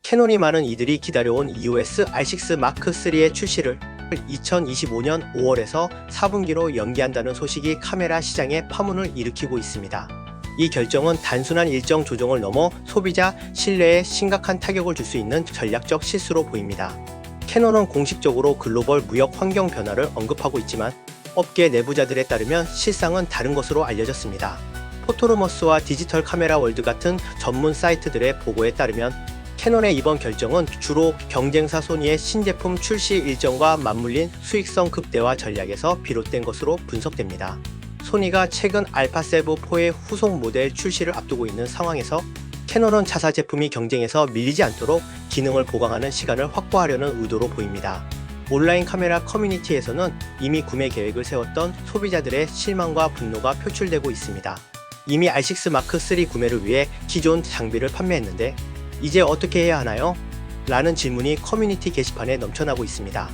캐논이 많은 이들이 기다려온 EOS R6 마크 3의 출시를 2025년 5월에서 4분기로 연기한다는 소식이 카메라 시장에 파문을 일으키고 있습니다. 이 결정은 단순한 일정 조정을 넘어 소비자 신뢰에 심각한 타격을 줄 수 있는 전략적 실수로 보입니다. 캐논은 공식적으로 글로벌 무역 환경 변화를 언급하고 있지만 업계 내부자들에 따르면 실상은 다른 것으로 알려졌습니다. 포토루머스와 디지털 카메라 월드 같은 전문 사이트들의 보고에 따르면 캐논의 이번 결정은 주로 경쟁사 소니의 신제품 출시 일정과 맞물린 수익성 극대화 전략에서 비롯된 것으로 분석됩니다. 소니가 최근 알파7-4의 후속 모델 출시를 앞두고 있는 상황에서 캐논은 자사 제품이 경쟁에서 밀리지 않도록 기능을 보강하는 시간을 확보하려는 의도로 보입니다. 온라인 카메라 커뮤니티에서는 이미 구매 계획을 세웠던 소비자들의 실망과 분노가 표출되고 있습니다. 이미 R6 마크 3 구매를 위해 기존 장비를 판매했는데 이제 어떻게 해야 하나요? 라는 질문이 커뮤니티 게시판에 넘쳐나고 있습니다.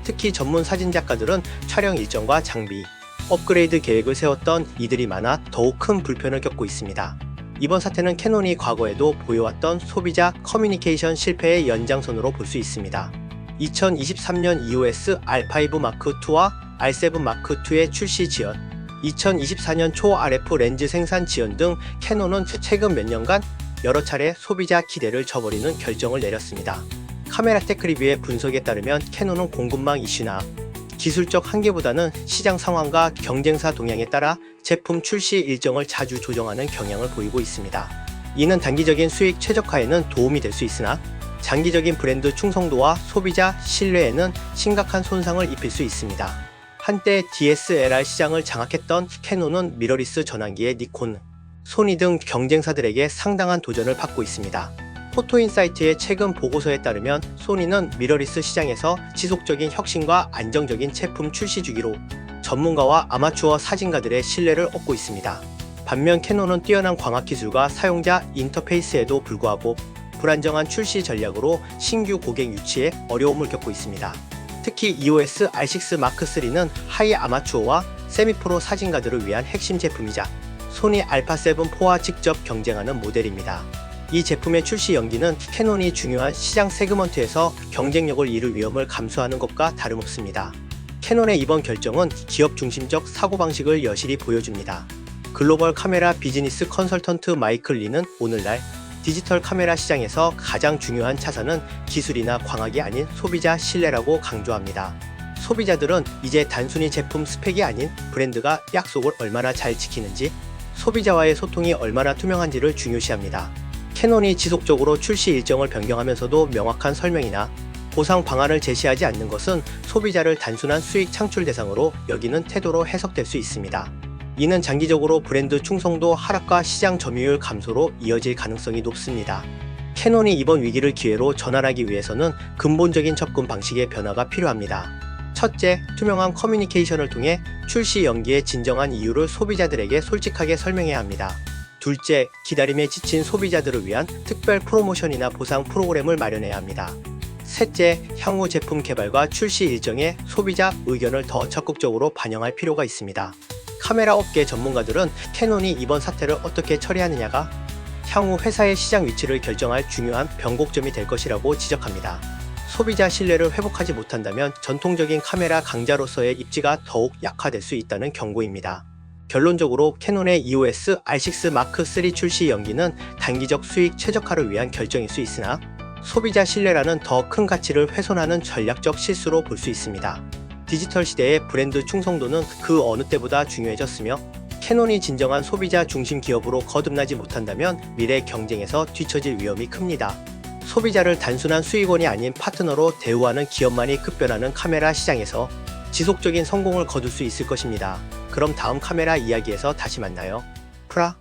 특히 전문 사진작가들은 촬영 일정과 장비, 업그레이드 계획을 세웠던 이들이 많아 더욱 큰 불편을 겪고 있습니다. 이번 사태는 캐논이 과거에도 보여왔던 소비자 커뮤니케이션 실패의 연장선으로 볼 수 있습니다. 2023년 EOS R5 마크 2와 R7 마크 2의 출시 지연, 2024년 초 RF 렌즈 생산 지연 등 캐논은 최근 몇 년간 여러 차례 소비자 기대를 저버리는 결정을 내렸습니다. 카메라 테크리뷰의 분석에 따르면 캐논은 공급망 이슈나 기술적 한계보다는 시장 상황과 경쟁사 동향에 따라 제품 출시 일정을 자주 조정하는 경향을 보이고 있습니다. 이는 단기적인 수익 최적화에는 도움이 될 수 있으나 장기적인 브랜드 충성도와 소비자 신뢰에는 심각한 손상을 입힐 수 있습니다. 한때 DSLR 시장을 장악했던 캐논은 미러리스 전환기의 니콘, 소니 등 경쟁사들에게 상당한 도전을 받고 있습니다. 포토인사이트의 최근 보고서에 따르면 소니는 미러리스 시장에서 지속적인 혁신과 안정적인 제품 출시 주기로 전문가와 아마추어 사진가들의 신뢰를 얻고 있습니다. 반면 캐논은 뛰어난 광학 기술과 사용자 인터페이스에도 불구하고 불안정한 출시 전략으로 신규 고객 유치에 어려움을 겪고 있습니다. 특히 EOS R6 마크 3는 하이 아마추어와 세미프로 사진가들을 위한 핵심 제품이자 소니 알파7-4와 직접 경쟁하는 모델입니다. 이 제품의 출시 연기는 캐논이 중요한 시장 세그먼트에서 경쟁력을 잃을 위험을 감수하는 것과 다름없습니다. 캐논의 이번 결정은 기업 중심적 사고방식을 여실히 보여줍니다. 글로벌 카메라 비즈니스 컨설턴트 마이클 리는 오늘날 디지털 카메라 시장에서 가장 중요한 자산은 기술이나 광학이 아닌 소비자 신뢰라고 강조합니다. 소비자들은 이제 단순히 제품 스펙이 아닌 브랜드가 약속을 얼마나 잘 지키는지, 소비자와의 소통이 얼마나 투명한지를 중요시합니다. 캐논이 지속적으로 출시 일정을 변경하면서도 명확한 설명이나 보상 방안을 제시하지 않는 것은 소비자를 단순한 수익 창출 대상으로 여기는 태도로 해석될 수 있습니다. 이는 장기적으로 브랜드 충성도 하락과 시장 점유율 감소로 이어질 가능성이 높습니다. 캐논이 이번 위기를 기회로 전환하기 위해서는 근본적인 접근 방식의 변화가 필요합니다. 첫째, 투명한 커뮤니케이션을 통해 출시 연기의 진정한 이유를 소비자들에게 솔직하게 설명해야 합니다. 둘째, 기다림에 지친 소비자들을 위한 특별 프로모션이나 보상 프로그램을 마련해야 합니다. 셋째, 향후 제품 개발과 출시 일정에 소비자 의견을 더 적극적으로 반영할 필요가 있습니다. 카메라 업계 전문가들은 캐논이 이번 사태를 어떻게 처리하느냐가 향후 회사의 시장 위치를 결정할 중요한 변곡점이 될 것이라고 지적합니다. 소비자 신뢰를 회복하지 못한다면 전통적인 카메라 강자로서의 입지가 더욱 약화될 수 있다는 경고입니다. 결론적으로 캐논의 EOS R6 마크 3 출시 연기는 단기적 수익 최적화를 위한 결정일 수 있으나 소비자 신뢰라는 더 큰 가치를 훼손하는 전략적 실수로 볼 수 있습니다. 디지털 시대의 브랜드 충성도는 그 어느 때보다 중요해졌으며 캐논이 진정한 소비자 중심 기업으로 거듭나지 못한다면 미래 경쟁에서 뒤처질 위험이 큽니다. 소비자를 단순한 수익원이 아닌 파트너로 대우하는 기업만이 급변하는 카메라 시장에서 지속적인 성공을 거둘 수 있을 것입니다. 그럼 다음 카메라 이야기에서 다시 만나요. 프라